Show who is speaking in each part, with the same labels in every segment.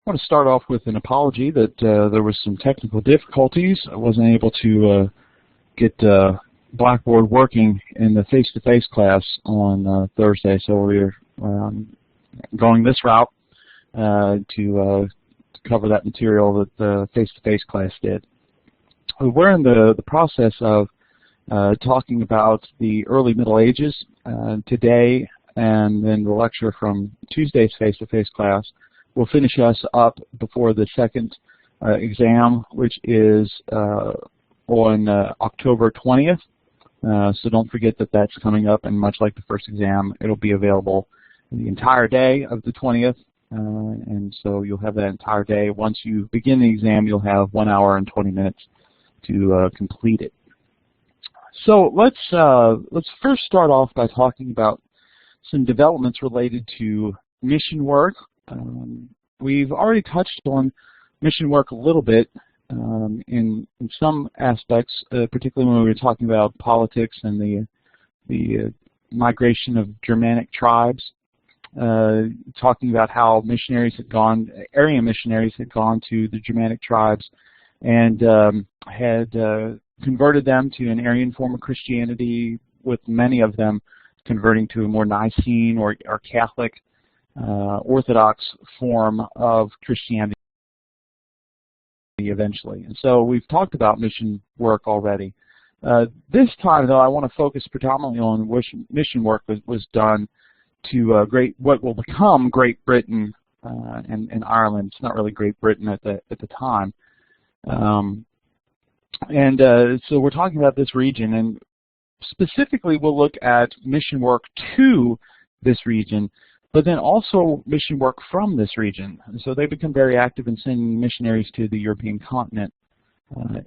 Speaker 1: want to start off with an apology that there was some technical difficulties. I wasn't able to get Blackboard working in the face-to-face class on Thursday, so we're going this route to cover that material that the face-to-face class did. We're in the process of talking about the early Middle Ages today, and then the lecture from Tuesday's face-to-face class will finish us up before the second exam, which is on October 20th. So don't forget that that's coming up, and much like the first exam, it'll be available the entire day of the 20th, and so you'll have that entire day. Once you begin the exam, you'll have 1 hour and 20 minutes to complete it. So let's first start off by talking about some developments related to mission work. We've already touched on mission work a little bit in some aspects, particularly when we were talking about politics and the migration of Germanic tribes, talking about how missionaries had gone, Aryan missionaries had gone to the Germanic tribes and had converted them to an Aryan form of Christianity, with many of them converting to a more Nicene or Catholic Orthodox form of Christianity eventually. And so we've talked about mission work already. This time, though, I want to focus predominantly on mission work was done to what will become Great Britain and Ireland. It's not really Great Britain at the time. So we're talking about this region, and specifically we'll look at mission work to this region, but then also mission work from this region. And so they become very active in sending missionaries to the European continent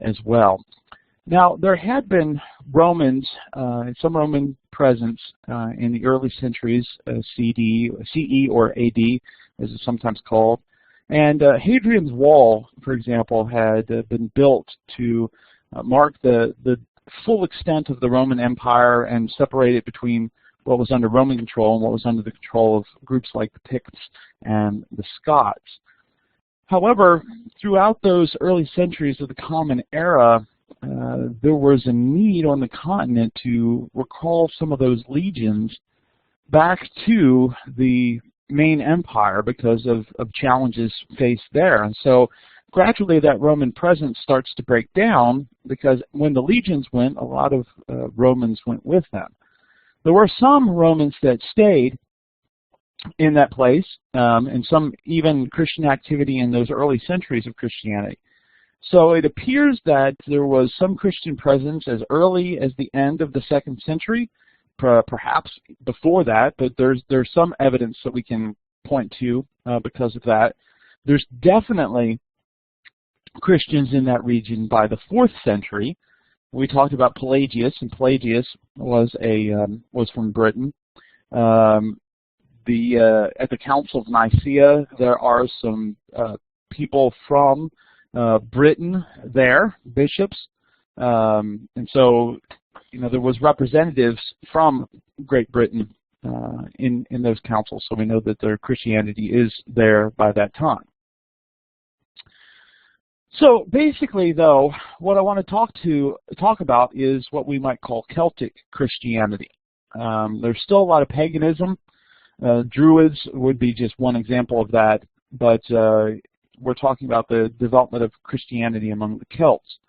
Speaker 1: as well. Now, there had been Romans, some Roman presence in the early centuries, CE or AD, as it's sometimes called. And Hadrian's Wall, for example, had been built to mark the full extent of the Roman Empire and separate it between what was under Roman control and what was under the control of groups like the Picts and the Scots. However, throughout those early centuries of the Common Era, there was a need on the continent to recall some of those legions back to the main empire because of challenges faced there. And so gradually that Roman presence starts to break down, because when the legions went, a lot of Romans went with them. There were some Romans that stayed in that place, and some even Christian activity in those early centuries of Christianity. So it appears that there was some Christian presence as early as the end of the 2nd century, perhaps before that, but there's some evidence that we can point to because of that. There's definitely Christians in that region by the 4th century. We talked about Pelagius, and Pelagius was from Britain. At the Council of Nicaea, there are some people from Britain there, bishops, and so there was representatives from Great Britain in those councils, so we know that their Christianity is there by that time. So basically, though, what I want to talk about is what we might call Celtic Christianity. There's still a lot of paganism. Druids would be just one example of that, but we're talking about the development of Christianity among the Celts.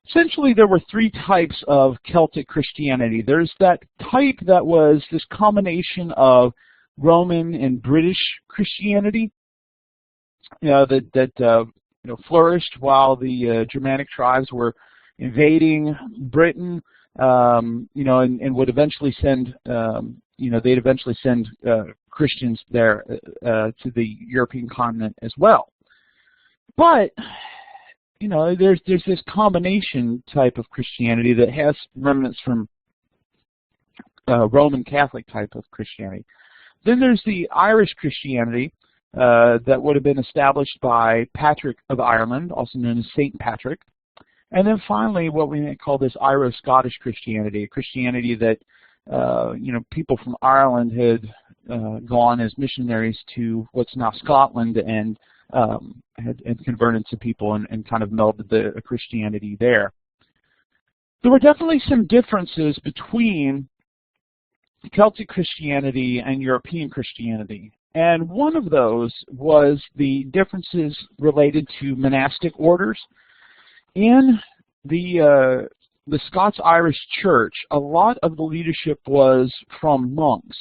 Speaker 1: Essentially, there were 3 types of Celtic Christianity. There's that type that was this combination of Roman and British Christianity that flourished while the Germanic tribes were invading Britain, and would eventually send, they'd eventually send Christians there to the European continent as well. But there's this combination type of Christianity that has remnants from Roman Catholic type of Christianity. Then there's the Irish Christianity that would have been established by Patrick of Ireland, also known as Saint Patrick. And then finally, what we may call this Iro-Scottish Christianity, a Christianity that people from Ireland had gone as missionaries to what's now Scotland and had converted some people and kind of melded the Christianity there. There were definitely some differences between Celtic Christianity and European Christianity. And one of those was the differences related to monastic orders. In the Scots-Irish Church, a lot of the leadership was from monks.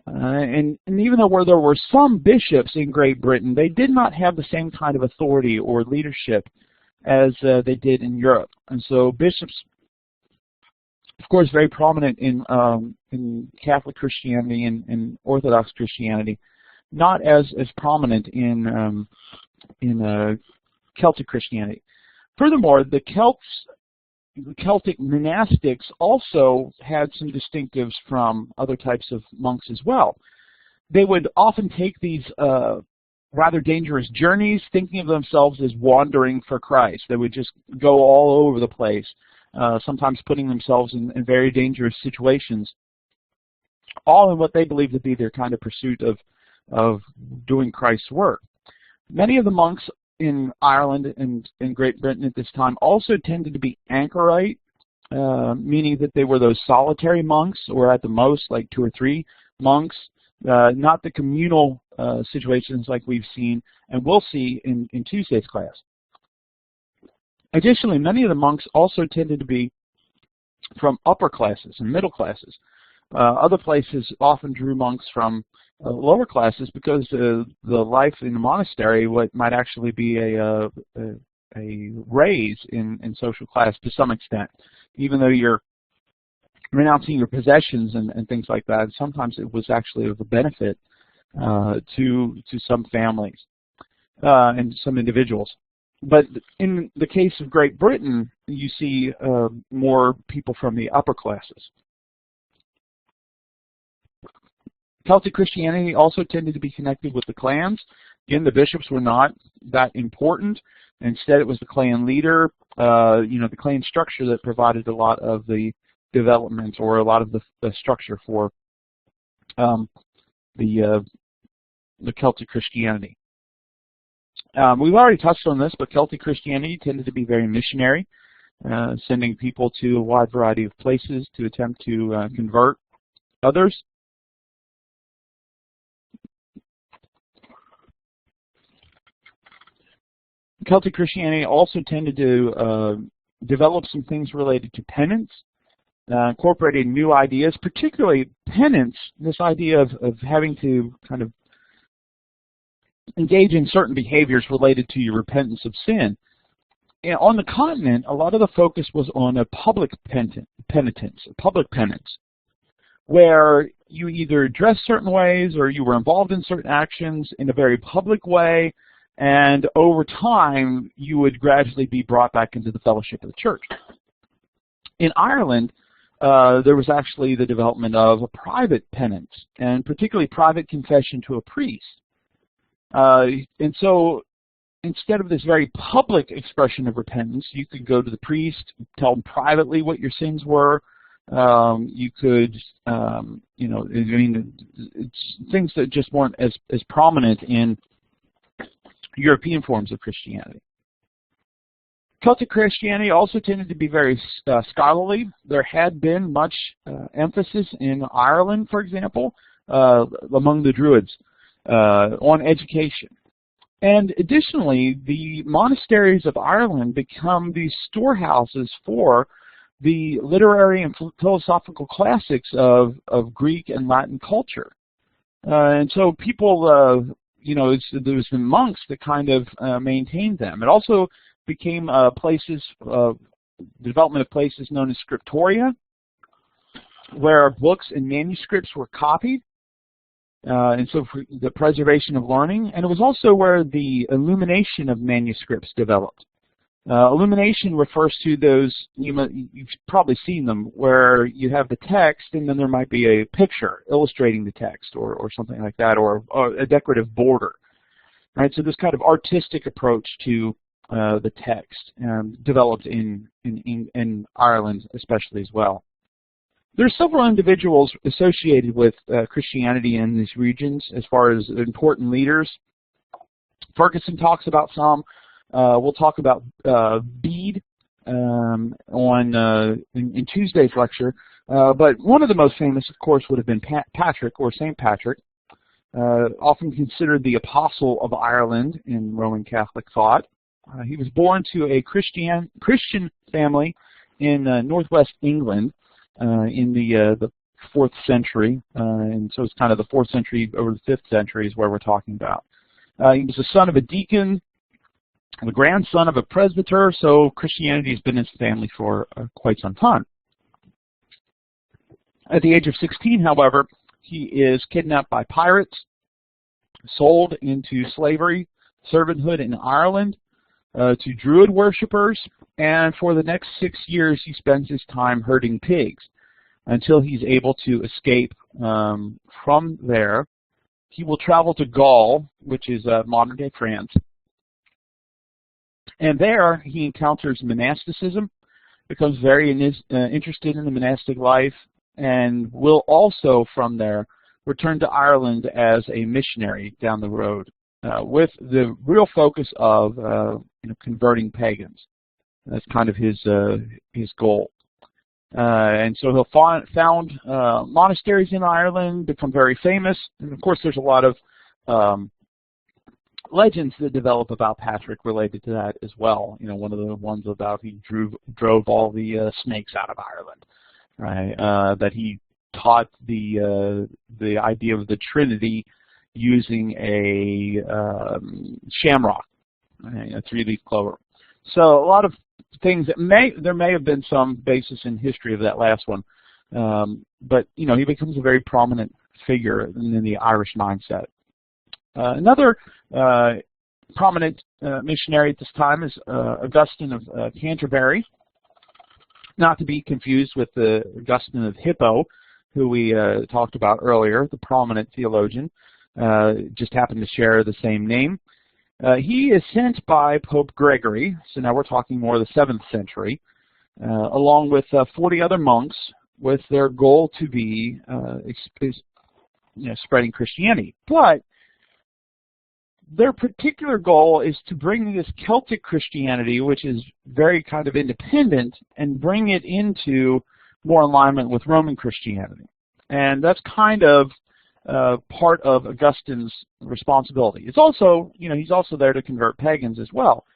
Speaker 1: And even though there were some bishops in Great Britain, they did not have the same kind of authority or leadership as they did in Europe. And so bishops, of course, very prominent in Catholic Christianity and Orthodox Christianity, not as prominent in Celtic Christianity. Furthermore, the Celtic monastics also had some distinctives from other types of monks as well. They would often take these rather dangerous journeys, thinking of themselves as wandering for Christ. They would just go all over the place, sometimes putting themselves in very dangerous situations, all in what they believed to be their kind of pursuit of doing Christ's work. Many of the monks in Ireland and in Great Britain at this time also tended to be anchorite, meaning that they were those solitary monks, or at the most like 2 or 3 monks, not the communal situations like we've seen and will see in Tuesday's class. Additionally, many of the monks also tended to be from upper classes and middle classes. Other places often drew monks from lower classes because the life in the monastery might actually be a raise in social class to some extent, even though you're renouncing your possessions and things like that. Sometimes it was actually of a benefit to some families and some individuals. But in the case of Great Britain, you see more people from the upper classes. Celtic Christianity also tended to be connected with the clans. Again, the bishops were not that important. Instead, it was the clan leader, the clan structure that provided a lot of the development or a lot of the structure for the Celtic Christianity. We've already touched on this, but Celtic Christianity tended to be very missionary, sending people to a wide variety of places to attempt to convert others. Celtic Christianity also tended to develop some things related to penance, incorporating new ideas, particularly penance, this idea of having to kind of engage in certain behaviors related to your repentance of sin. And on the continent, a lot of the focus was on a public penitence, where you either dressed certain ways or you were involved in certain actions in a very public way, and over time you would gradually be brought back into the fellowship of the church. In Ireland, there was actually the development of a private penance, and particularly private confession to a priest. And so instead of this very public expression of repentance, you could go to the priest, tell him privately what your sins were. You could, it's things that just weren't as prominent in European forms of Christianity. Celtic Christianity also tended to be very scholarly. There had been much emphasis in Ireland, for example, among the Druids on education. And additionally, the monasteries of Ireland become these storehouses for the literary and philosophical classics of Greek and Latin culture. And so people, there was the monks that kind of maintained them. It also became development of places known as scriptoria, where books and manuscripts were copied, and so for the preservation of learning. And it was also where the illumination of manuscripts developed. Illumination refers to those, you've probably seen them, where you have the text and then there might be a picture illustrating the text or something like that, or a decorative border. Right? So this kind of artistic approach to the text developed in Ireland especially as well. There are several individuals associated with Christianity in these regions as far as important leaders. Ferguson talks about some. We'll talk about Bede in Tuesday's lecture. But one of the most famous, of course, would have been Patrick, or St. Patrick, often considered the apostle of Ireland in Roman Catholic thought. He was born to a Christian family in northwest England in the 4th century, and so it's kind of the 4th century over the 5th century is where we're talking about. He was the son of a deacon, the grandson of a presbyter, so Christianity has been in his family for quite some time. At the age of 16, however, he is kidnapped by pirates, sold into slavery, servanthood in Ireland, to Druid worshippers, and for the next 6 years he spends his time herding pigs until he's able to escape from there. He will travel to Gaul, which is modern-day France, and there he encounters monasticism, becomes very interested in the monastic life, and will also from there return to Ireland as a missionary down the road, with the real focus of converting pagans. That's kind of his goal. And so he'll found monasteries in Ireland, become very famous, and of course there's a lot of legends that develop about Patrick related to that as well. One of the ones about he drove all the snakes out of Ireland, right? That he taught the idea of the Trinity using a shamrock, a 3-leaf clover. So a lot of things that there may have been some basis in history of that last one, but he becomes a very prominent figure in the Irish mindset. Another prominent missionary at this time is Augustine of Canterbury, not to be confused with the Augustine of Hippo, who we talked about earlier, the prominent theologian. Just happened to share the same name. He is sent by Pope Gregory, so now we're talking more the 7th century, along with 40 other monks, with their goal to be spreading Christianity. But their particular goal is to bring this Celtic Christianity, which is very kind of independent, and bring it into more alignment with Roman Christianity. And that's kind of part of Augustine's responsibility. It's also, he's also there to convert pagans as well.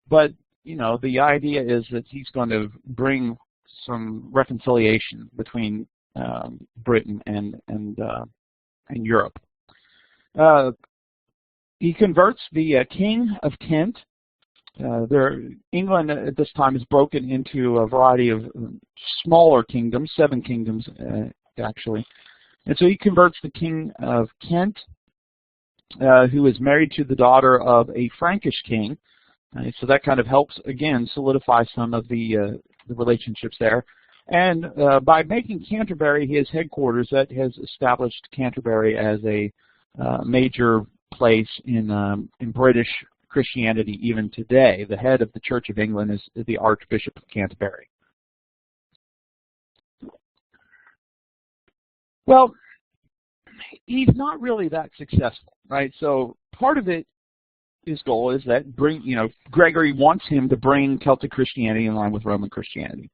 Speaker 1: But, the idea is that he's going to bring some reconciliation between Britain and Europe. He converts the King of Kent. England at this time is broken into a variety of smaller kingdoms, 7 kingdoms actually. And so he converts the King of Kent, who is married to the daughter of a Frankish king. So that kind of helps, again, solidify some of the relationships there. And by making Canterbury his headquarters, that has established Canterbury as a major place in British Christianity even today. The head of the Church of England is the Archbishop of Canterbury. Well, he's not really that successful, right? So part of it, his goal is that Gregory wants him to bring Celtic Christianity in line with Roman Christianity.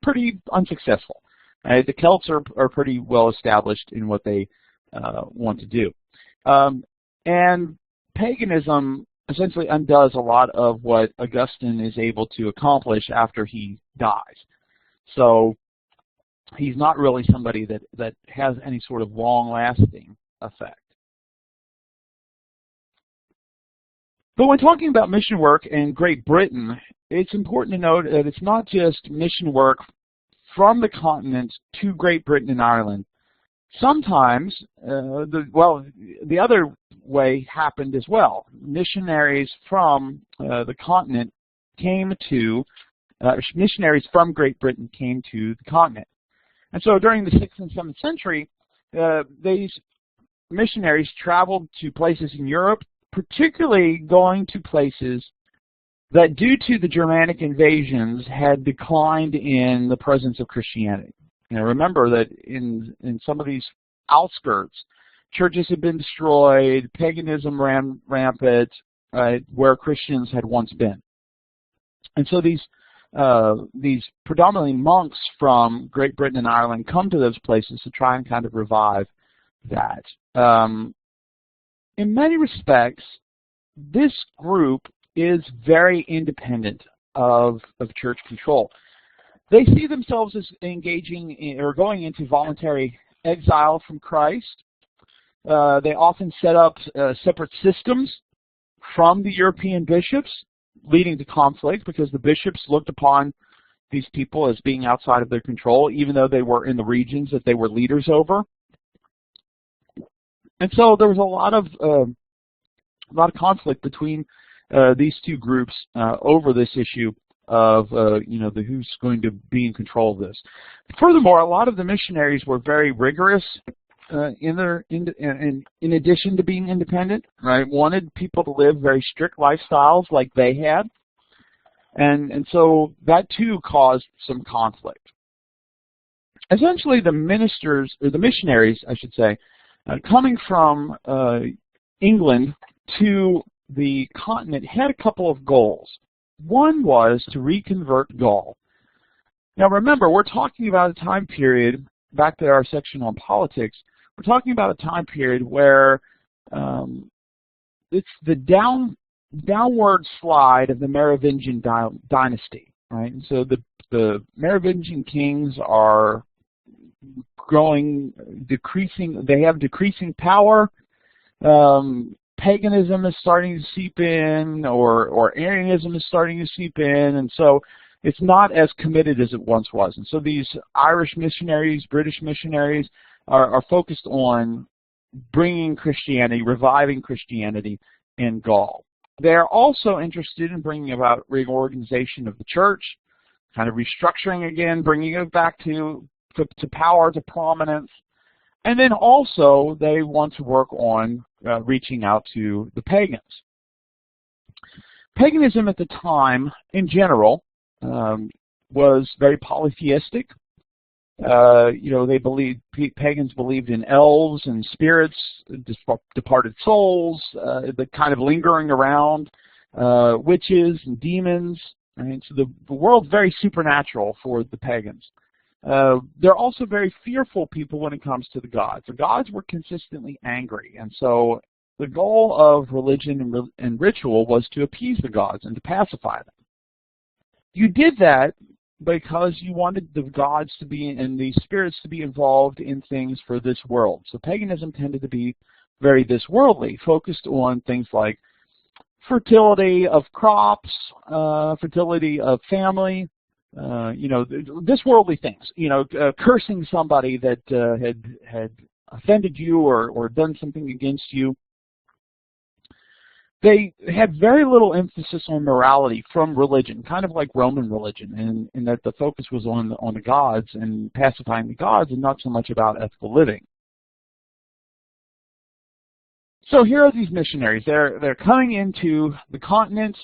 Speaker 1: Pretty unsuccessful. The Celts are pretty well established in what they want to do. And paganism essentially undoes a lot of what Augustine is able to accomplish after he dies. So he's not really somebody that has any sort of long-lasting effect. But when talking about mission work in Great Britain, it's important to note that it's not just mission work from the continent to Great Britain and Ireland. Sometimes, the other way happened as well. Missionaries from the continent came to, missionaries from Great Britain came to the continent. And so during the 6th and 7th century, these missionaries traveled to places in Europe, particularly going to places that, due to the Germanic invasions, had declined in the presence of Christianity. Remember that in some of these outskirts, churches had been destroyed, paganism ran rampant, right, where Christians had once been. And so these predominantly monks from Great Britain and Ireland come to those places to try and kind of revive that. In many respects, this group is very independent of church control. They see themselves as engaging in, or going into voluntary exile from Christ. They often set up separate systems from the European bishops, leading to conflict because the bishops looked upon these people as being outside of their control, even though they were in the regions that they were leaders over. And so there was a lot of conflict between these two groups over this issue of who's going to be in control of this. Furthermore, a lot of the missionaries were very rigorous in addition to being independent, right? Wanted people to live very strict lifestyles like they had, and so that too caused some conflict. Essentially, the ministers, or the missionaries, I should say, coming from England to the continent had a couple of goals. One was to reconvert Gaul. Now remember, we're talking about a time period, back to our section on politics, we're talking about a time period where it's the downward slide of the Merovingian dynasty, right? And so the Merovingian kings are decreasing, they have decreasing power. Paganism is starting to seep in, or Arianism is starting to seep in, and so it's not as committed as it once was. And so these Irish missionaries, British missionaries, are focused on bringing Christianity, reviving Christianity in Gaul. They're also interested in bringing about reorganization of the church, kind of restructuring again, bringing it back to power, to prominence. And then also they want to work on reaching out to the pagans. Paganism at the time, in general, was very polytheistic. Pagans believed in elves and spirits, departed souls, the kind of lingering around, witches and demons. Right? So the world's very supernatural for the pagans. They're also very fearful people when it comes to the gods. The gods were consistently angry, and so the goal of religion and ritual was to appease the gods and to pacify them. You did that because you wanted the gods to be, and the spirits to be involved in things for this world. So paganism tended to be very this worldly, focused on things like fertility of crops, fertility of family, this worldly things, cursing somebody that had offended you or done something against you. They had very little emphasis on morality from religion, kind of like Roman religion, and that the focus was on the gods and pacifying the gods and not so much about ethical living. So here are these missionaries. They're coming into the continent.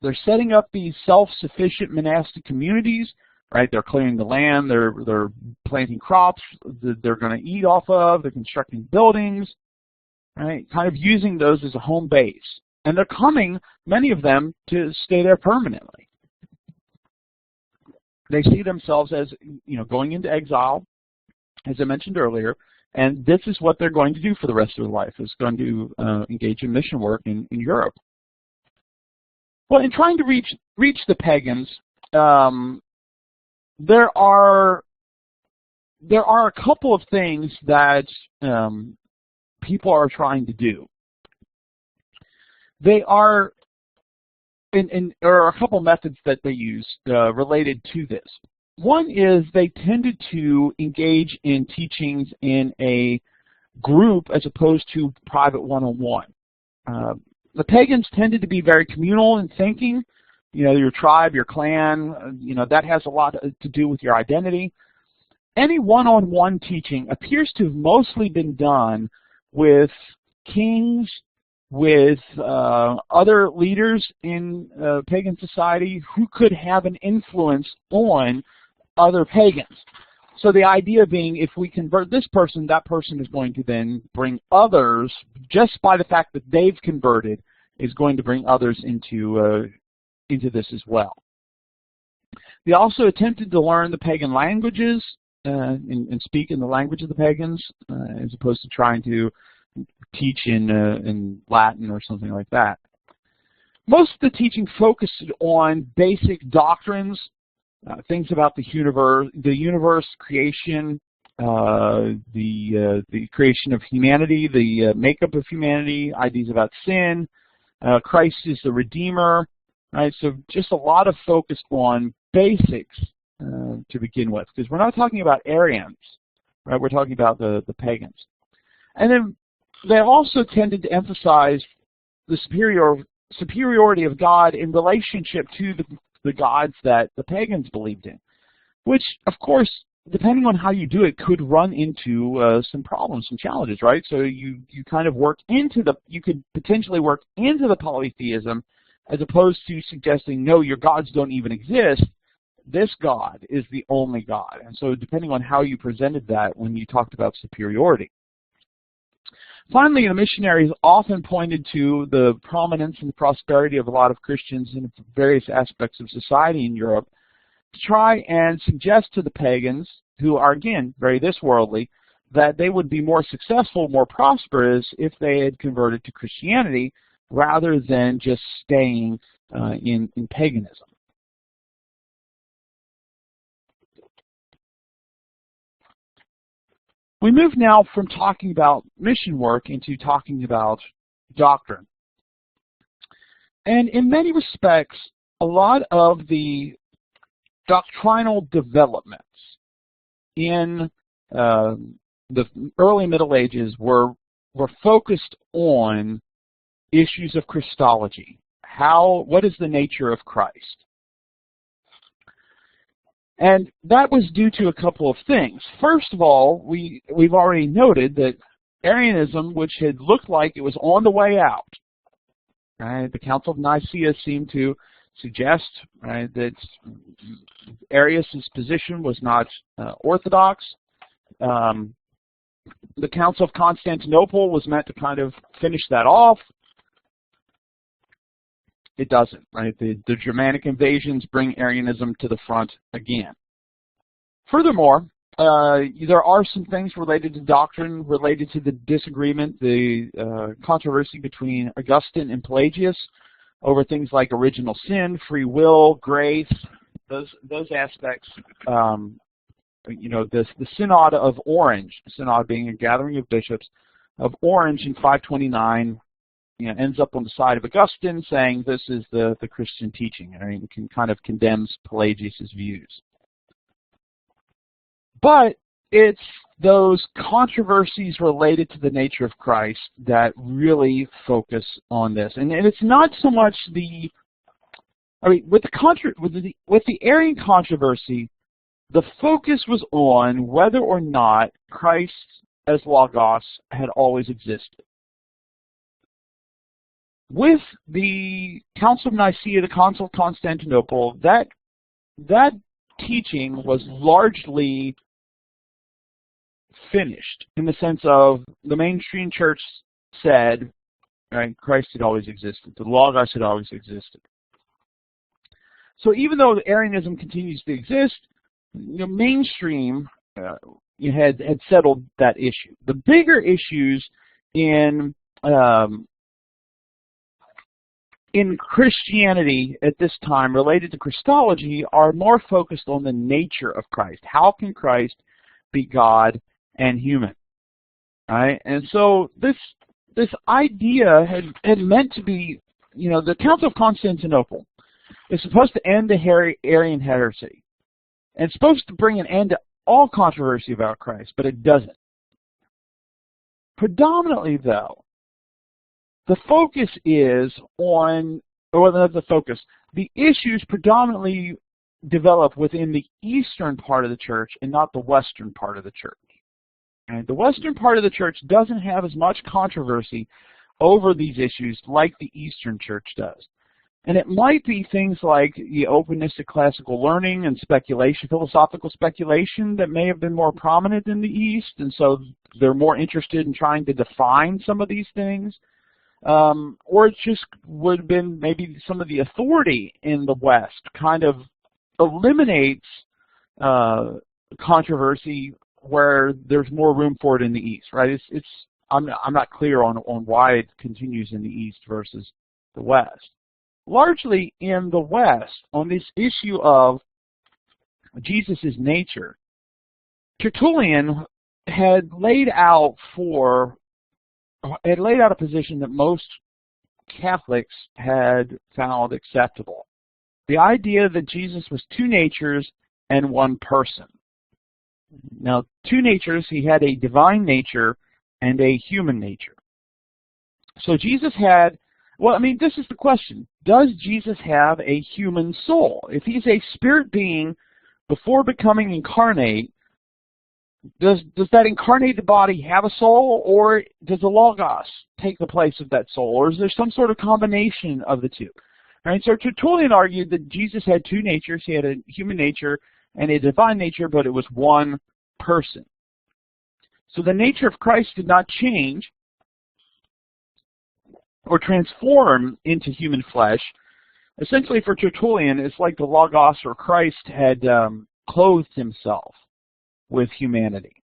Speaker 1: They're setting up these self-sufficient monastic communities, right? They're clearing the land. They're planting crops that they're going to eat off of. They're constructing buildings, right? Kind of using those as a home base. And they're coming, many of them, to stay there permanently. They see themselves as, going into exile, as I mentioned earlier, and this is what they're going to do for the rest of their life, is going to engage in mission work in Europe. Well, in trying to reach the pagans, there are a couple of things that people are trying to do. There are a couple methods that they use related to this. One is they tended to engage in teachings in a group as opposed to private one-on-one. The pagans tended to be very communal in thinking. Your tribe, your clan, that has a lot to do with your identity. Any one-on-one teaching appears to have mostly been done with kings, with other leaders in pagan society who could have an influence on other pagans. So the idea being, if we convert this person, that person is going to then bring others, just by the fact that they've converted, is going to bring others into this as well. They also attempted to learn the pagan languages and speak in the language of the pagans, as opposed to trying to teach in Latin or something like that. Most of the teaching focused on basic doctrines, things about the universe, creation, the creation of humanity, the makeup of humanity, ideas about sin. Christ is the Redeemer, right? So just a lot of focus on basics to begin with, because we're not talking about Arians, right? We're talking about the pagans. And then they also tended to emphasize the superiority of God in relationship to the gods that the pagans believed in, which, of course, depending on how you do it, could run into some problems, some challenges, right? So you kind of you could potentially work into the polytheism, as opposed to suggesting, no, your gods don't even exist. This God is the only God. And so depending on how you presented that when you talked about superiority. Finally, the missionaries often pointed to the prominence and the prosperity of a lot of Christians in various aspects of society in Europe to try and suggest to the pagans, who are, again, very this worldly, that they would be more successful, more prosperous if they had converted to Christianity rather than just staying in paganism. We move now from talking about mission work into talking about doctrine. And in many respects, a lot of the doctrinal developments in the early Middle Ages were focused on issues of Christology. What is the nature of Christ? And that was due to a couple of things. First of all, we've already noted that Arianism, which had looked like it was on the way out, right? The Council of Nicaea seemed to suggest, right, that Arius' position was not orthodox. The Council of Constantinople was meant to kind of finish that off. It doesn't, right? The Germanic invasions bring Arianism to the front again. Furthermore, there are some things related to doctrine, related to the disagreement, the controversy between Augustine and Pelagius over things like original sin, free will, grace, those aspects. You know, the Synod of Orange, Synod being a gathering of bishops of Orange in 529, ends up on the side of Augustine, saying this is the Christian teaching. I mean, it kind of condemns Pelagius' views. But it's those controversies related to the nature of Christ that really focus on this. And it's not so much with the Arian controversy, the focus was on whether or not Christ as Logos had always existed. With the Council of Nicaea, the Council of Constantinople, that teaching was largely finished in the sense of the mainstream church said, right, Christ had always existed, the Logos had always existed. So even though Arianism continues to exist, mainstream had settled that issue. The bigger issues in Christianity at this time related to Christology are more focused on the nature of Christ. How can Christ be God and human? Right? And so this idea had meant to be, the Council of Constantinople is supposed to end the Arian heresy. And it's supposed to bring an end to all controversy about Christ, but it doesn't. Predominantly, though, the focus is on, or not the focus, the issues predominantly develop within the eastern part of the church and not the western part of the church. And the western part of the church doesn't have as much controversy over these issues like the eastern church does. And it might be things like the openness to classical learning and speculation, philosophical speculation, that may have been more prominent in the East, and so they're more interested in trying to define some of these things. Or it just would have been maybe some of the authority in the West kind of eliminates controversy where there's more room for it in the East, right? I'm not clear on why it continues in the East versus the West. Largely in the West, on this issue of Jesus' nature, Tertullian had laid out a position that most Catholics had found acceptable. The idea that Jesus was two natures and one person. Now, two natures, he had a divine nature and a human nature. So Jesus had, well, I mean, this is the question. Does Jesus have a human soul? If he's a spirit being before becoming incarnate, does that incarnated body have a soul, or does the Logos take the place of that soul, or is there some sort of combination of the two? All right, so Tertullian argued that Jesus had two natures. He had a human nature and a divine nature, but it was one person. So the nature of Christ did not change or transform into human flesh. Essentially, for Tertullian, it's like the Logos or Christ had clothed himself with humanity.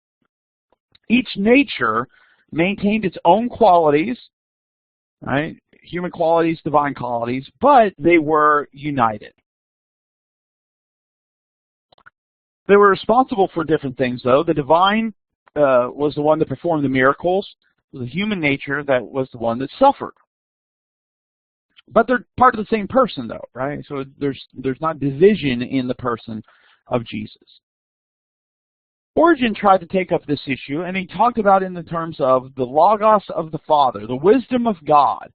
Speaker 1: Each nature maintained its own qualities, right? Human qualities, divine qualities, but they were united. They were responsible for different things, though. The divine was the one that performed the miracles. It was the human nature that was the one that suffered. But they're part of the same person, though, right? So there's not division in the person of Jesus. Origen tried to take up this issue, and he talked about it in the terms of the Logos of the Father, the wisdom of God.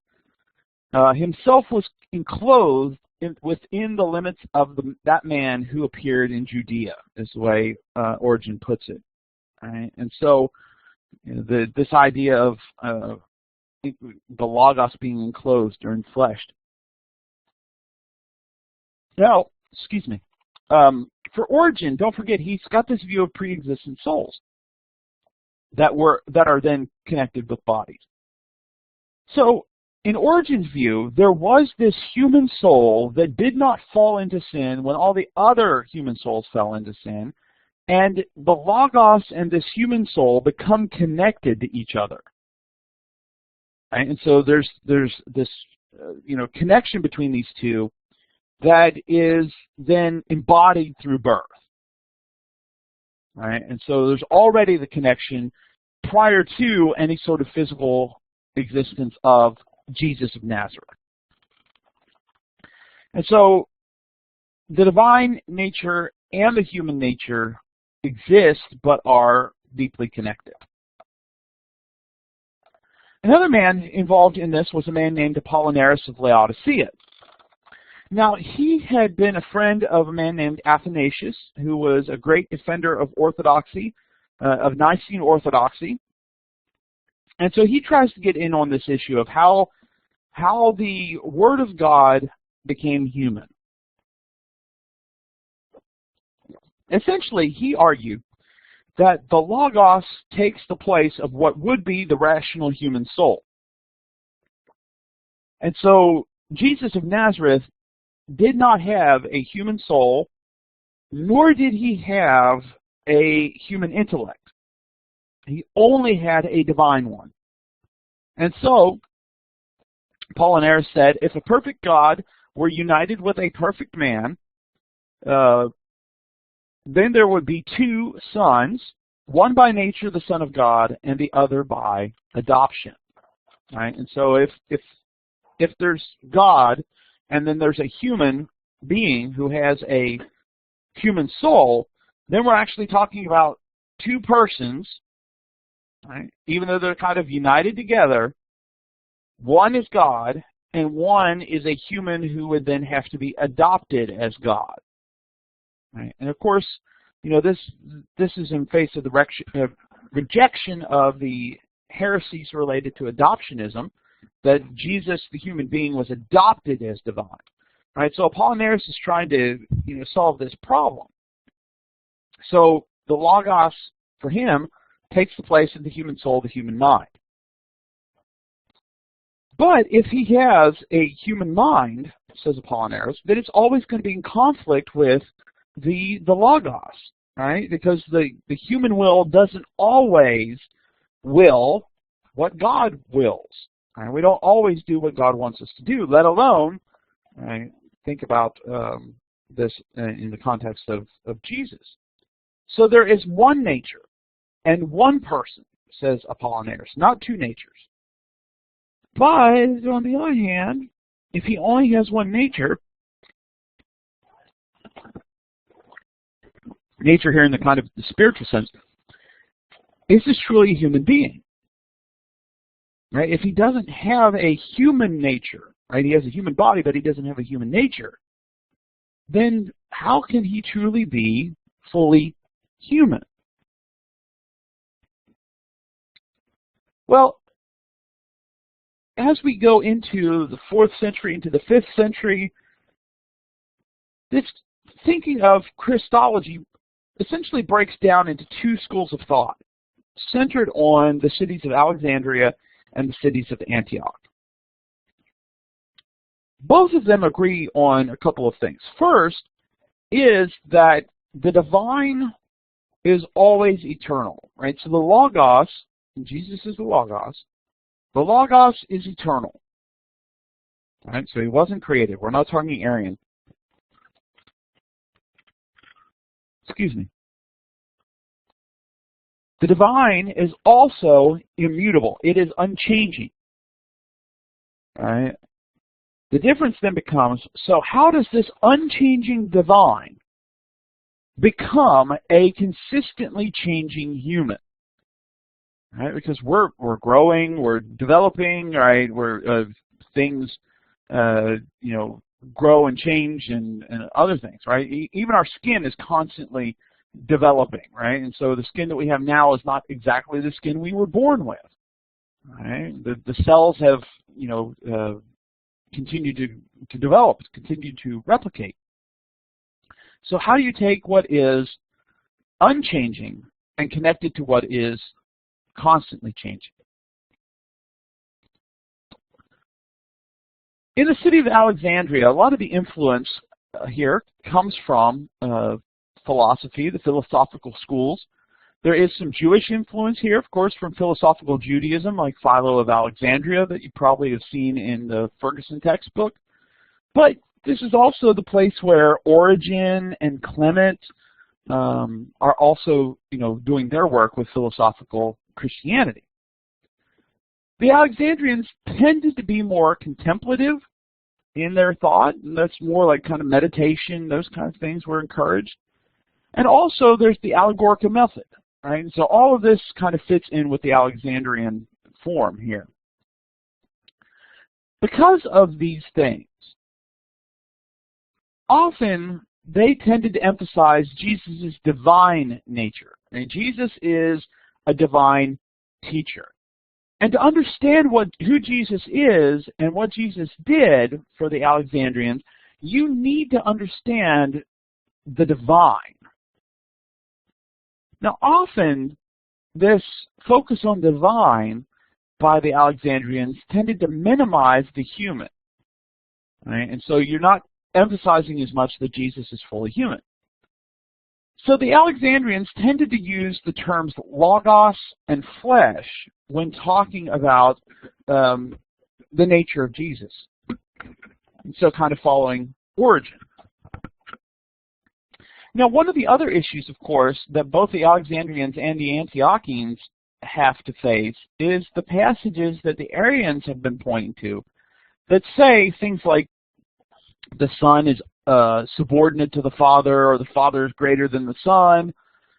Speaker 1: Himself was enclosed within the limits of that man who appeared in Judea, is the way Origen puts it. Right? And so this idea of the Logos being enclosed or enfleshed. Now, excuse me. For Origen, don't forget, he's got this view of pre-existent souls that are then connected with bodies. So, in Origen's view, there was this human soul that did not fall into sin when all the other human souls fell into sin, and the Logos and this human soul become connected to each other. Right? And so there's this connection between these two that is then embodied through birth. Right? And so there's already the connection prior to any sort of physical existence of Jesus of Nazareth. And so the divine nature and the human nature exist but are deeply connected. Another man involved in this was a man named Apollinaris of Laodicea. Now, he had been a friend of a man named Athanasius, who was a great defender of orthodoxy, of Nicene orthodoxy. And so he tries to get in on this issue of how the Word of God became human. Essentially, he argued that the Logos takes the place of what would be the rational human soul. And so Jesus of Nazareth did not have a human soul, nor did he have a human intellect. He only had a divine one. And so, Apollinaris said, if a perfect God were united with a perfect man, then there would be two sons, one by nature the Son of God, and the other by adoption. Right? And so if there's God, and then there's a human being who has a human soul, then we're actually talking about two persons, right? Even though they're kind of united together. One is God, and one is a human who would then have to be adopted as God. Right? And of course, this is in face of the rejection of the heresies related to adoptionism, that Jesus, the human being, was adopted as divine. Right? So Apollinaris is trying to solve this problem. So the Logos, for him, takes the place of the human soul, the human mind. But if he has a human mind, says Apollinaris, then it's always going to be in conflict with the Logos, right? Because the human will doesn't always will what God wills. Right? We don't always do what God wants us to do, let alone think about this in the context of Jesus. So there is one nature and one person, says Apollinaris, not two natures. But on the other hand, if he only has one nature, nature here in the kind of the spiritual sense, is this truly a human being? Right? If he doesn't have a human nature, right? He has a human body, but he doesn't have a human nature, then how can he truly be fully human? Well, as we go into the 4th century, into the 5th century, this thinking of Christology essentially breaks down into two schools of thought, centered on the cities of Alexandria and the cities of Antioch. Both of them agree on a couple of things. First is that the divine is always eternal, right? So the Logos, and Jesus is the Logos is eternal. Right? So he wasn't created. We're not talking Arian. Excuse me. The divine is also immutable. It is unchanging. Right? The difference then becomes, so how does this unchanging divine become a consistently changing human? Right? Because we're growing, we're developing, right? We're things grow and change and other things, right? Even our skin is constantly developing, right? And so the skin that we have now is not exactly the skin we were born with. Right? The cells have continued to develop, continue to replicate. So how do you take what is unchanging and connect it to what is constantly changing? In the city of Alexandria, a lot of the influence here comes from philosophy, the philosophical schools. There is some Jewish influence here, of course, from philosophical Judaism, like Philo of Alexandria, that you probably have seen in the Ferguson textbook. But this is also the place where Origen and Clement are also, doing their work with philosophical Christianity. The Alexandrians tended to be more contemplative in their thought, and that's more like kind of meditation, those kind of things were encouraged. And also there's the allegorical method, right? And so all of this kind of fits in with the Alexandrian form here. Because of these things, often they tended to emphasize Jesus' divine nature. And Jesus is a divine teacher. And to understand who Jesus is and what Jesus did for the Alexandrians, you need to understand the divine. Now, often this focus on divine by the Alexandrians tended to minimize the human. Right? And so you're not emphasizing as much that Jesus is fully human. So the Alexandrians tended to use the terms logos and flesh when talking about the nature of Jesus. And so kind of following Origen. Now, one of the other issues, of course, that both the Alexandrians and the Antiochians have to face is the passages that the Arians have been pointing to that say things like the Son is subordinate to the Father, or the Father is greater than the Son.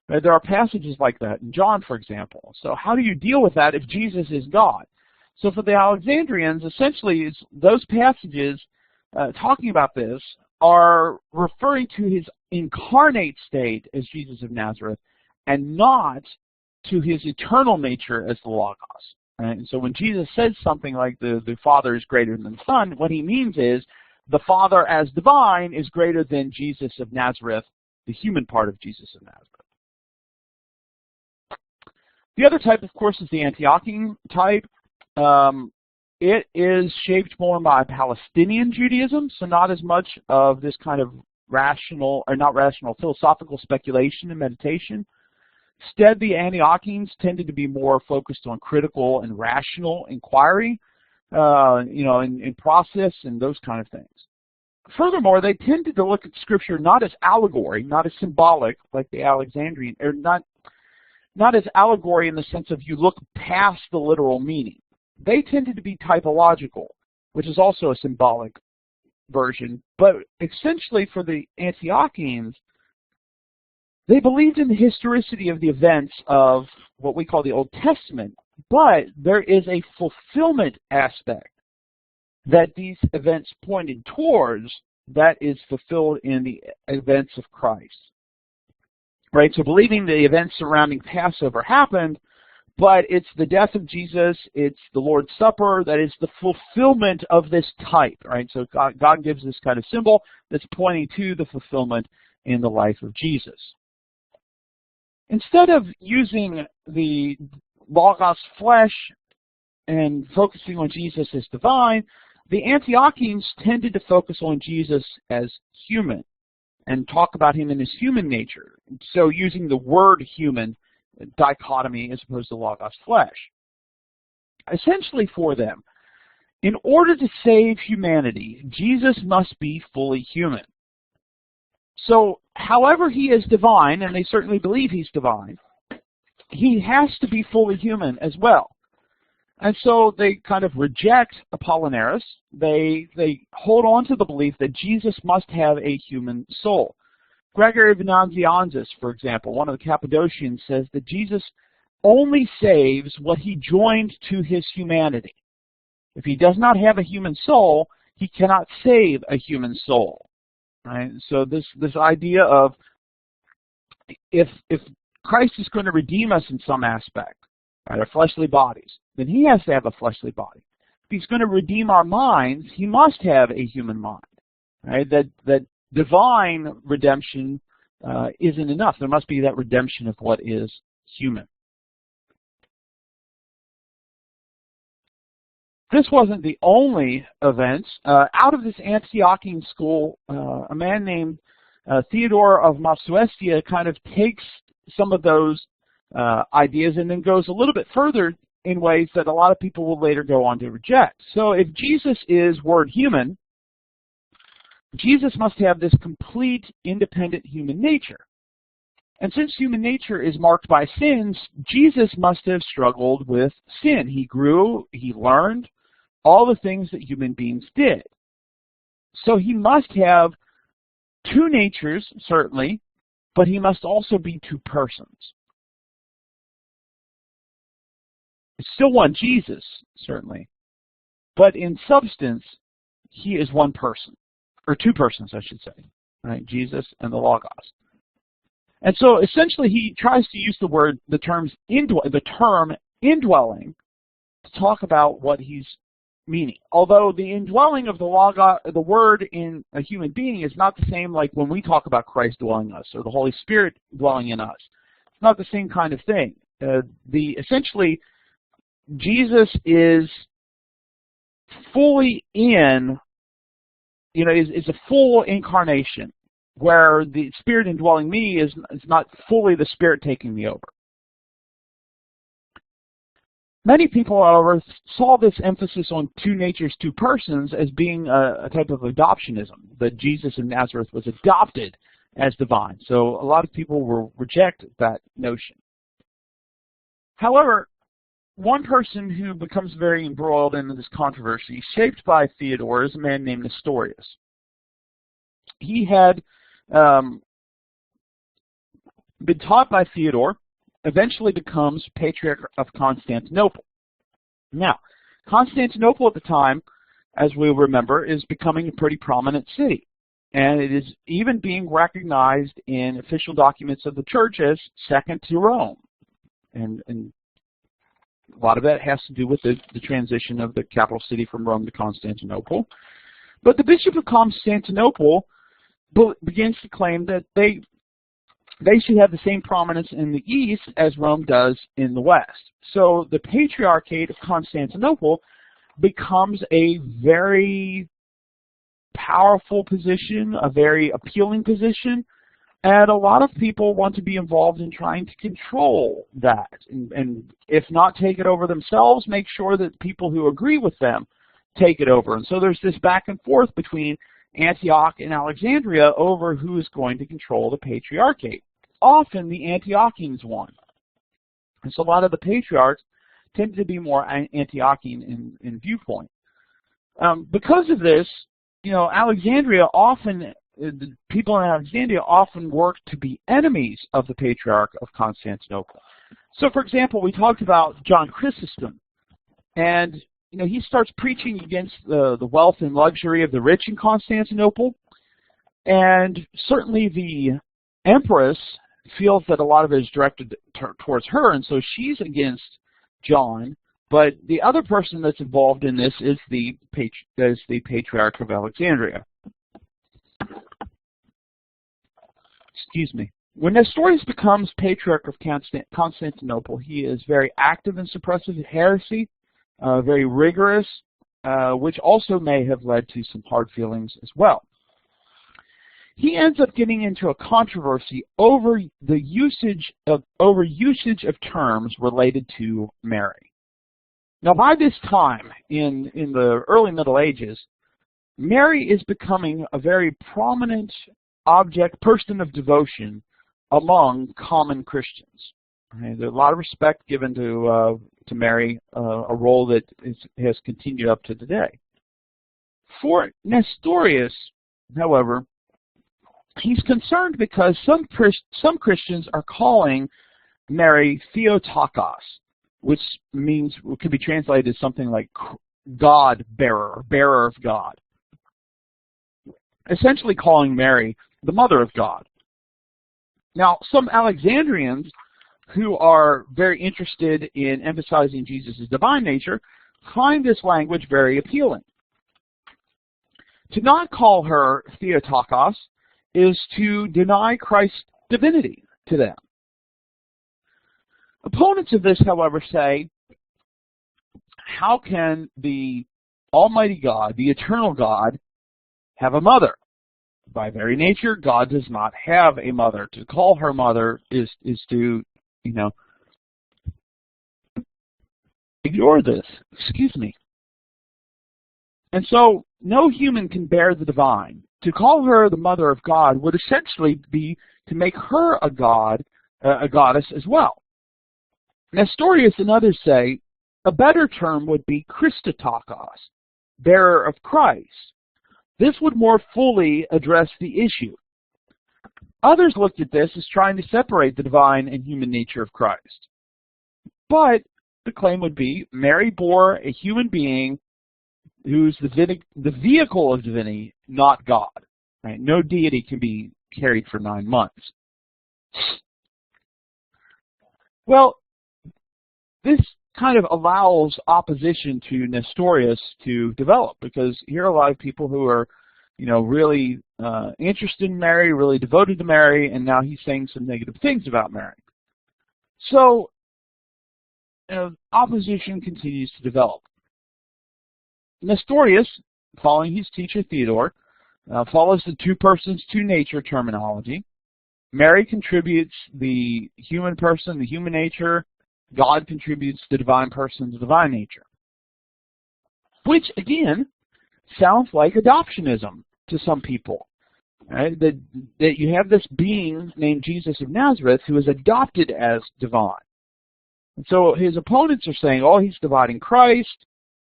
Speaker 1: There are passages like that in John, for example. So how do you deal with that if Jesus is God? So for the Alexandrians, essentially, those passages talking about this are referring to his incarnate state as Jesus of Nazareth and not to his eternal nature as the Logos. Right? And so when Jesus says something like the Father is greater than the Son, what he means is the Father as divine is greater than Jesus of Nazareth, the human part of Jesus of Nazareth. The other type, of course, is the Antiochian type. It is shaped more by Palestinian Judaism, so not as much of this kind of philosophical speculation and meditation. Instead, the Antiochians tended to be more focused on critical and rational inquiry, in process and those kind of things. Furthermore, they tended to look at Scripture not as allegory, not as symbolic, like the Alexandrian, or not as allegory in the sense of you look past the literal meaning. They tended to be typological, which is also a symbolic version. But essentially for the Antiochians, they believed in the historicity of the events of what we call the Old Testament, but there is a fulfillment aspect that these events pointed towards that is fulfilled in the events of Christ. Right? So believing the events surrounding Passover happened, but it's the death of Jesus, it's the Lord's Supper, that is the fulfillment of this type. Right? So God gives this kind of symbol that's pointing to the fulfillment in the life of Jesus. Instead of using the Logos flesh and focusing on Jesus as divine, the Antiochians tended to focus on Jesus as human and talk about him in his human nature. So using the word human dichotomy as opposed to Logos flesh. Essentially for them, in order to save humanity, Jesus must be fully human. So however he is divine, and they certainly believe he's divine, he has to be fully human as well. And so they kind of reject Apollinaris. They hold on to the belief that Jesus must have a human soul. Gregory of Nazianzus, for example, one of the Cappadocians, says that Jesus only saves what he joined to his humanity. If he does not have a human soul, he cannot save a human soul. Right? So this idea of if Christ is going to redeem us in some aspect, right, our fleshly bodies, then he has to have a fleshly body. If he's going to redeem our minds, he must have a human mind. Right? That divine redemption isn't enough. There must be that redemption of what is human. This wasn't the only event. Out of this Antiochian school, a man named Theodore of Mopsuestia kind of takes some of those ideas and then goes a little bit further in ways that a lot of people will later go on to reject. So if Jesus is word human, Jesus must have this complete independent human nature. And since human nature is marked by sins, Jesus must have struggled with sin. He grew, he learned all the things that human beings did. So he must have two natures, certainly, but he must also be two persons. It's still one Jesus, certainly, but in substance, he is one person, or two persons, I should say, right? Jesus and the Logos. And so essentially he tries to use the term indwelling to talk about what he's meaning. Although the indwelling of the Logos, the word in a human being, is not the same like when we talk about Christ dwelling in us or the Holy Spirit dwelling in us. It's not the same kind of thing. Essentially, Jesus is fully in, is a full incarnation, where the Spirit indwelling me is not fully the Spirit taking me over. Many people, however, saw this emphasis on two natures, two persons, as being a type of adoptionism, that Jesus of Nazareth was adopted as divine. So a lot of people will reject that notion. However, one person who becomes very embroiled in this controversy, shaped by Theodore, is a man named Nestorius. He had been taught by Theodore, eventually becomes Patriarch of Constantinople. Now, Constantinople at the time, as we'll remember, is becoming a pretty prominent city. And it is even being recognized in official documents of the church as second to Rome. And A lot of that has to do with the transition of the capital city from Rome to Constantinople. But the Bishop of Constantinople begins to claim that they should have the same prominence in the East as Rome does in the West. So the Patriarchate of Constantinople becomes a very powerful position, a very appealing position, and a lot of people want to be involved in trying to control that, and if not take it over themselves, make sure that people who agree with them take it over. And so there's this back and forth between Antioch and Alexandria over who is going to control the Patriarchate. Often the Antiochians won. And so a lot of the patriarchs tend to be more Antiochian in viewpoint. Because of this, Alexandria often, the people in Alexandria often work to be enemies of the Patriarch of Constantinople. So, for example, we talked about John Chrysostom, and he starts preaching against the wealth and luxury of the rich in Constantinople, and certainly the empress feels that a lot of it is directed towards her, and so she's against John. But the other person that's involved in this is the Patriarch of Alexandria. Excuse me. When Nestorius becomes Patriarch of Constantinople, he is very active in suppressive heresy, very rigorous, which also may have led to some hard feelings as well. He ends up getting into a controversy over the usage of terms related to Mary. Now, by this time, in the early Middle Ages, Mary is becoming a very prominent person of devotion among common Christians. Okay, there's a lot of respect given to Mary, a role that has continued up to today. For Nestorius, however, he's concerned because some Christians are calling Mary Theotokos, which could be translated as something like God bearer, bearer of God. Essentially calling Mary the mother of God. Now, some Alexandrians who are very interested in emphasizing Jesus' divine nature find this language very appealing. To not call her Theotokos is to deny Christ's divinity to them. Opponents of this, however, say, how can the Almighty God, the eternal God, have a mother? By very nature, God does not have a mother. To call her mother is to, ignore this. Excuse me. And so, no human can bear the divine. To call her the mother of God would essentially be to make her a god, a goddess as well. Nestorius and others say a better term would be Christotokos, bearer of Christ. This would more fully address the issue. Others looked at this as trying to separate the divine and human nature of Christ. But the claim would be Mary bore a human being who's the vehicle of divinity, not God. Right? No deity can be carried for 9 months. Well, this kind of allows opposition to Nestorius to develop, because here are a lot of people who are, really interested in Mary, really devoted to Mary, and now he's saying some negative things about Mary. So, opposition continues to develop. Nestorius, following his teacher Theodore, follows the two persons, two nature terminology. Mary contributes the human person, the human nature. God contributes the divine person, the divine nature. Which, again, sounds like adoptionism to some people. Right? That you have this being named Jesus of Nazareth who is adopted as divine. And so his opponents are saying, oh, he's dividing Christ.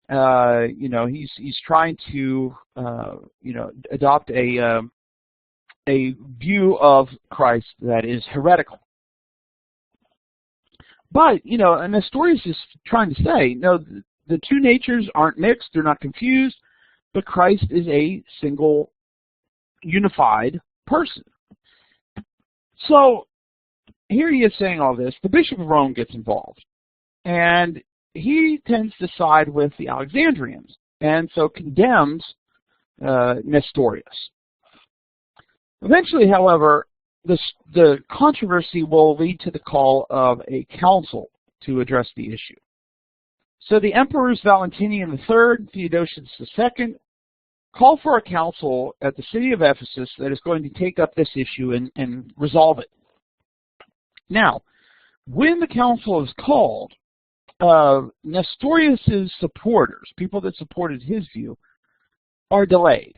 Speaker 1: He's trying to, adopt a view of Christ that is heretical. But, and Nestorius is trying to say, no, the two natures aren't mixed, they're not confused, but Christ is a single, unified person. So, here he is saying all this. The Bishop of Rome gets involved. And he tends to side with the Alexandrians, and so condemns Nestorius. Eventually, however, the controversy will lead to the call of a council to address the issue. So the emperors Valentinian III and Theodosius II call for a council at the city of Ephesus that is going to take up this issue and resolve it. Now, when the council is called, Nestorius' supporters, people that supported his view, are delayed,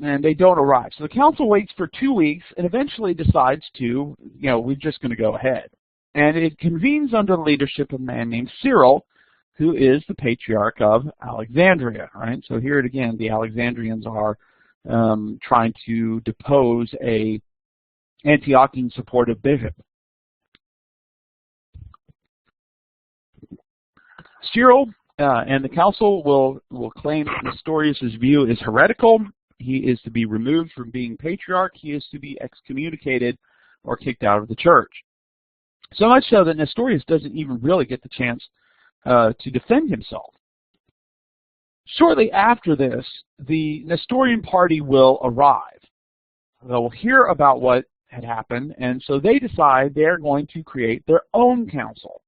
Speaker 1: and they don't arrive. So the council waits for 2 weeks and eventually decides to, we're just going to go ahead. And it convenes under the leadership of a man named Cyril, who is the patriarch of Alexandria, right? So here again, the Alexandrians are trying to depose a Antiochian supportive bishop. Cyril and the council will claim Nestorius' view is heretical. He is to be removed from being patriarch. He is to be excommunicated or kicked out of the church. So much so that Nestorius doesn't even really get the chance to defend himself. Shortly after this, the Nestorian party will arrive. They'll hear about what had happened, and so they decide they're going to create their own council.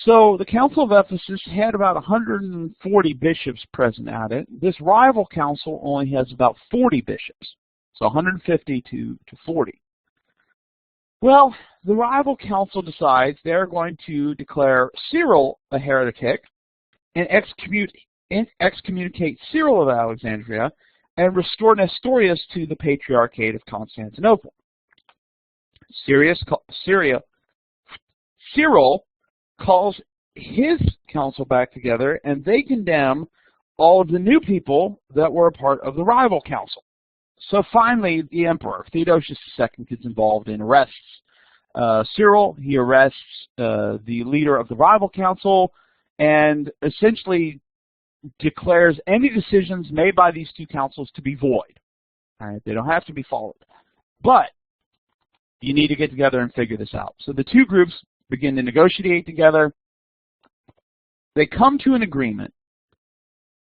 Speaker 1: So the Council of Ephesus had about 140 bishops present at it. This rival council only has about 40 bishops, so 150 to 40. Well, the rival council decides they're going to declare Cyril a heretic and excommunicate Cyril of Alexandria and restore Nestorius to the Patriarchate of Constantinople. Cyril calls his council back together, and they condemn all of the new people that were a part of the rival council. So finally, the emperor, Theodosius II, gets involved and arrests Cyril. He arrests the leader of the rival council and essentially declares any decisions made by these two councils to be void. All right, they don't have to be followed. But you need to get together and figure this out. So the two groups begin to negotiate together. They come to an agreement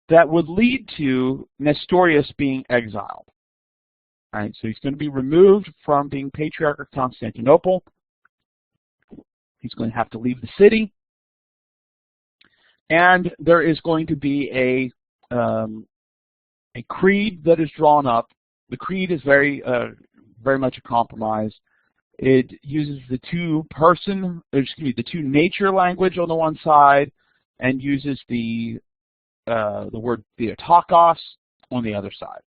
Speaker 1: that would lead to Nestorius being exiled. All right, so he's going to be removed from being Patriarch of Constantinople. He's going to have to leave the city. And there is going to be a creed that is drawn up. The creed is very much a compromise. It uses the two nature language on the one side, and uses the word Theotokos on the other side.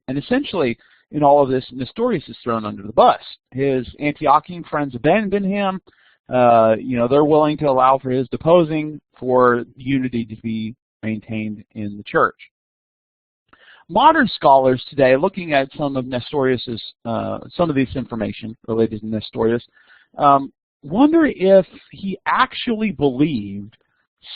Speaker 1: And essentially, in all of this, Nestorius is thrown under the bus. His Antiochian friends abandon him. They're willing to allow for his deposing for unity to be maintained in the church. Modern scholars today, looking at some of Nestorius's, some of this information related to Nestorius, wonder if he actually believed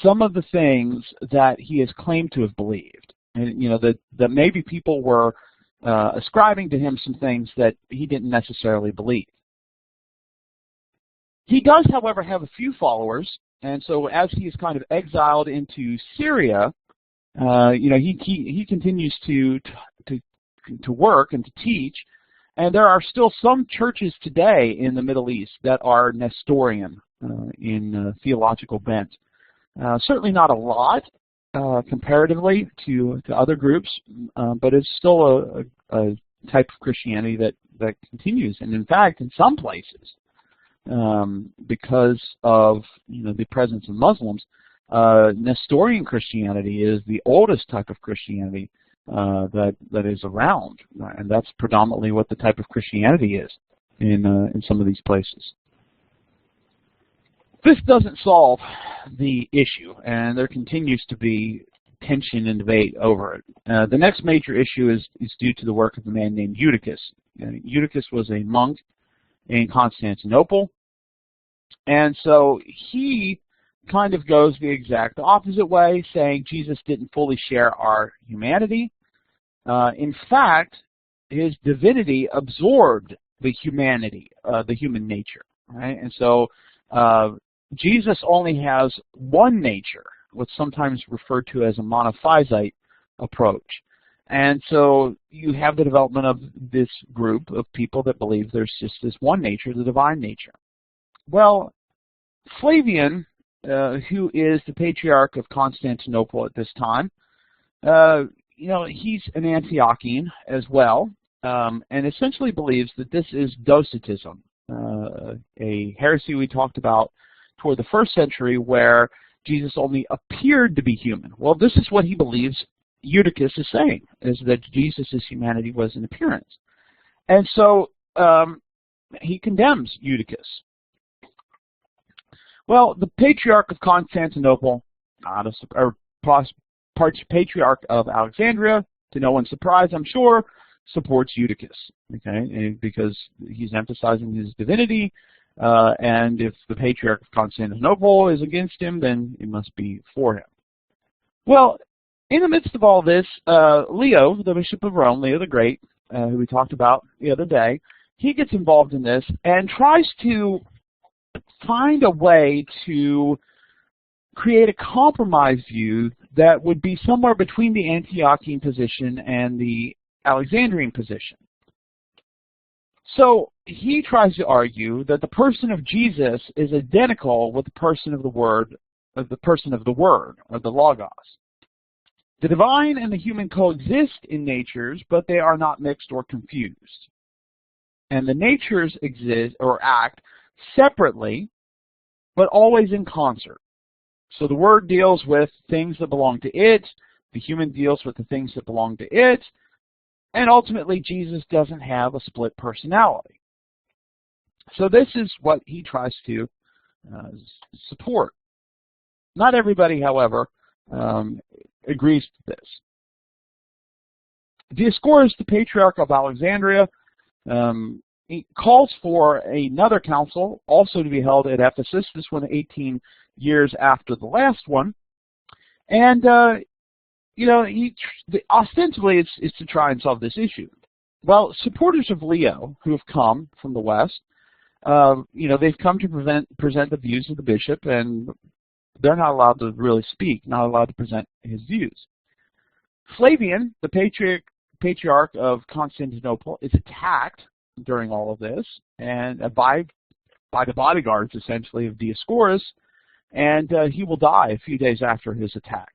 Speaker 1: some of the things that he has claimed to have believed, and that maybe people were ascribing to him some things that he didn't necessarily believe. He does, however, have a few followers, and so as he is kind of exiled into Syria, he continues to work and to teach, and there are still some churches today in the Middle East that are Nestorian in theological bent. Certainly not a lot comparatively to other groups, but it's still a type of Christianity that continues, and in fact, in some places, because of the presence of Muslims, Nestorian Christianity is the oldest type of Christianity that is around, and that's predominantly what the type of Christianity is in some of these places. This doesn't solve the issue, and there continues to be tension and debate over it. The next major issue is due to the work of a man named Eutychus. Eutychus was a monk in Constantinople, and so he kind of goes the exact opposite way, saying Jesus didn't fully share our humanity. In fact, his divinity absorbed the humanity, the human nature, right? And so Jesus only has one nature, what's sometimes referred to as a monophysite approach. And so you have the development of this group of people that believe there's just this one nature, the divine nature. Well, Flavian, who is the Patriarch of Constantinople at this time, he's an Antiochian as well, and essentially believes that this is Docetism, a heresy we talked about toward the 1st century where Jesus only appeared to be human. Well, this is what he believes Eutychus is saying, is that Jesus' humanity was an appearance. And so he condemns Eutychus. Well, the Patriarch of Constantinople, Patriarch of Alexandria, to no one's surprise, I'm sure, supports Eutychus, okay, because he's emphasizing his divinity, and if the Patriarch of Constantinople is against him, then it must be for him. Well, in the midst of all this, Leo, the Bishop of Rome, Leo the Great, who we talked about the other day, he gets involved in this and tries to find a way to create a compromise view that would be somewhere between the Antiochian position and the Alexandrian position. So he tries to argue that the person of Jesus is identical with the person of the Word, or the Logos. The divine and the human coexist in natures, but they are not mixed or confused. And the natures exist or act separately, but always in concert. So the Word deals with things that belong to it, the human deals with the things that belong to it, and ultimately Jesus doesn't have a split personality. So this is what he tries to support. Not everybody, however, agrees to this. Dioscorus, the Patriarch of Alexandria, he calls for another council, also to be held at Ephesus, this one 18 years after the last one. And, ostensibly it's to try and solve this issue. Well, supporters of Leo, who have come from the West, they've come to present the views of the bishop, and they're not allowed to really speak, not allowed to present his views. Flavian, the Patriarch of Constantinople, is attacked during all of this, and by the bodyguards, essentially, of Dioscorus, and he will die a few days after his attack.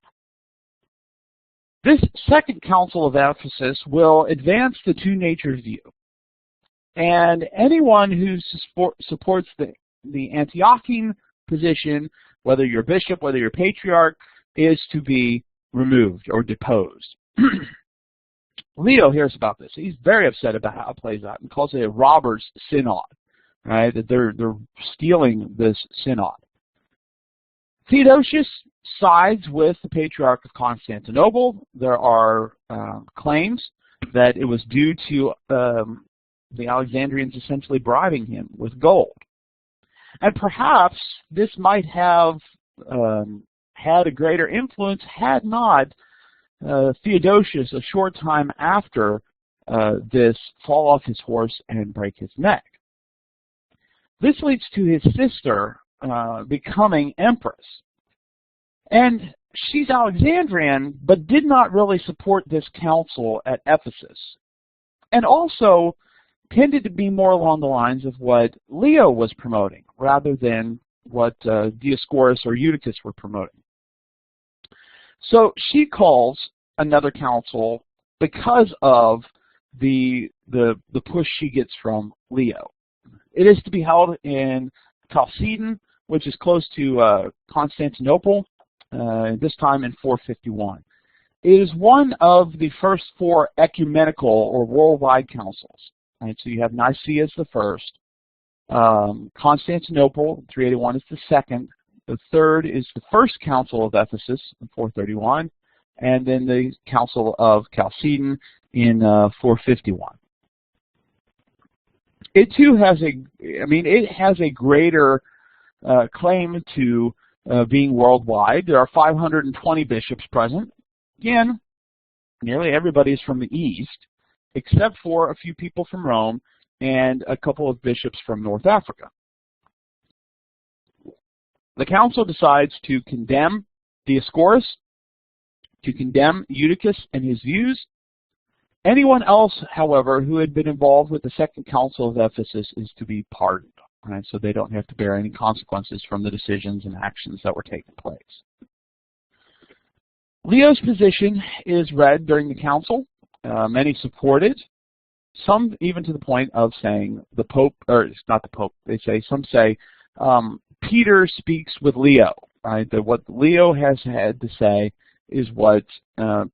Speaker 1: This second council of Ephesus will advance the two natures view, and anyone who supports the Antiochian position, whether you're bishop, whether you're patriarch, is to be removed or deposed. Leo hears about this. He's very upset about how it plays out and calls it a robber's synod, right? That they're stealing this synod. Theodosius sides with the Patriarch of Constantinople. There are claims that it was due to the Alexandrians essentially bribing him with gold. And perhaps this might have had a greater influence had not Theodosius, a short time after this, fall off his horse and break his neck. This leads to his sister becoming empress. And she's Alexandrian, but did not really support this council at Ephesus. And also tended to be more along the lines of what Leo was promoting, rather than what Dioscorus or Eutychus were promoting. So she calls another council because of the push she gets from Leo. It is to be held in Chalcedon, which is close to Constantinople, this time in 451. It is one of the first four ecumenical or worldwide councils. Right? So you have Nicaea as the first, Constantinople, 381, is the second. The third is the first council of Ephesus in 431, and then the council of Chalcedon in 451. It too has a greater claim to being worldwide. There are 520 bishops present. Again, nearly everybody is from the East, except for a few people from Rome and a couple of bishops from North Africa. The council decides to condemn Dioscorus, to condemn Eutychus and his views. Anyone else, however, who had been involved with the Second Council of Ephesus is to be pardoned, right? So they don't have to bear any consequences from the decisions and actions that were taking place. Leo's position is read during the council. Many support it. Some even to the point of saying the Pope, or it's not the Pope, some say Peter speaks with Leo, right? That what Leo has had to say is what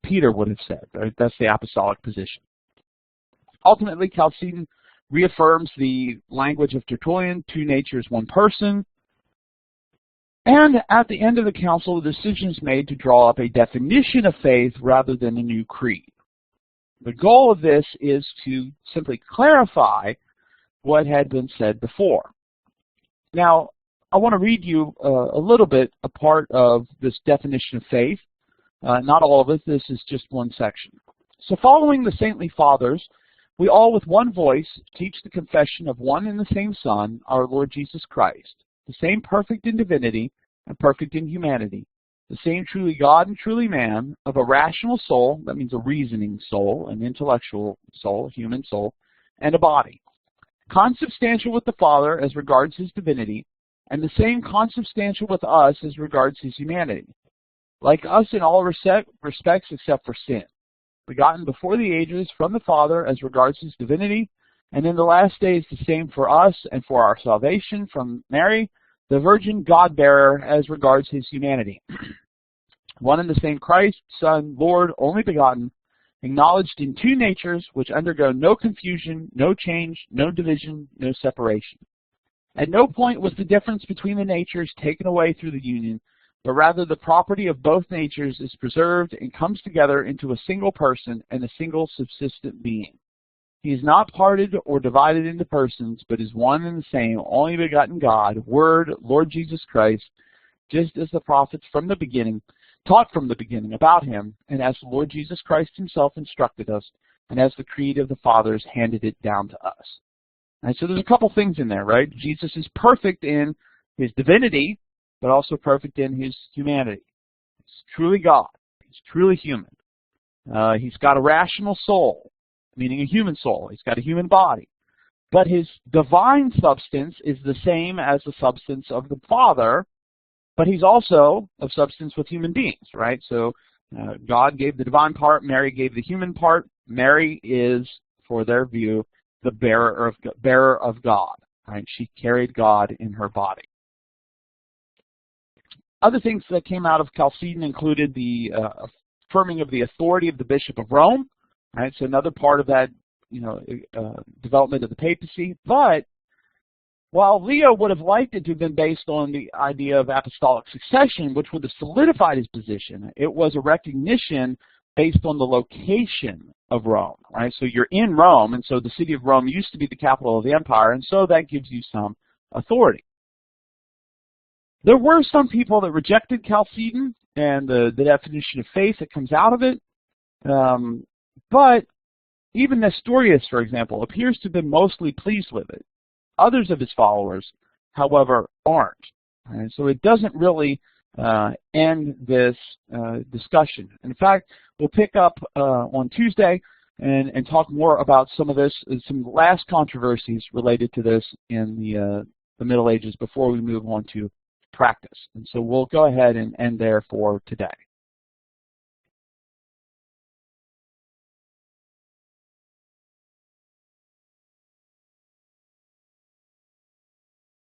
Speaker 1: Peter would have said. Right? That's the apostolic position. Ultimately, Chalcedon reaffirms the language of Tertullian, two natures, one person. And at the end of the council, the decision is made to draw up a definition of faith rather than a new creed. The goal of this is to simply clarify what had been said before. Now, I want to read you a little bit a part of this definition of faith. Not all of it, this is just one section. So following the saintly fathers, we all with one voice teach the confession of one and the same Son, our Lord Jesus Christ, the same perfect in divinity and perfect in humanity, the same truly God and truly man, of a rational soul, that means a reasoning soul, an intellectual soul, a human soul, and a body, consubstantial with the Father as regards his divinity, and the same consubstantial with us as regards his humanity, like us in all respects except for sin, begotten before the ages from the Father as regards his divinity, and in the last days the same for us and for our salvation from Mary, the Virgin God-bearer as regards his humanity. One and the same Christ, Son, Lord, only begotten, acknowledged in two natures which undergo no confusion, no change, no division, no separation. At no point was the difference between the natures taken away through the union, but rather the property of both natures is preserved and comes together into a single person and a single subsistent being. He is not parted or divided into persons, but is one and the same, only begotten God, Word, Lord Jesus Christ, just as the prophets from the beginning taught from the beginning about him, and as the Lord Jesus Christ himself instructed us, and as the creed of the fathers handed it down to us. And so there's a couple things in there, right? Jesus is perfect in his divinity, but also perfect in his humanity. He's truly God. He's truly human. He's got a rational soul, meaning a human soul. He's got a human body. But his divine substance is the same as the substance of the Father, but he's also of substance with human beings, right? So God gave the divine part, Mary gave the human part. Mary is, for their view, the bearer of God, right? She carried God in her body. Other things that came out of Chalcedon included the affirming of the authority of the Bishop of Rome, right? So another part of that, development of the papacy. But while Leo would have liked it to have been based on the idea of apostolic succession, which would have solidified his position, it was a recognition based on the location of Rome, right? So you're in Rome, and so the city of Rome used to be the capital of the empire, and so that gives you some authority. There were some people that rejected Chalcedon and the definition of faith that comes out of it, but even Nestorius, for example, appears to have been mostly pleased with it. Others of his followers, however, aren't. And so it doesn't really end this discussion. In fact, we'll pick up on Tuesday and talk more about some of this, some last controversies related to this in the Middle Ages before we move on to practice. And so we'll go ahead and end there for today.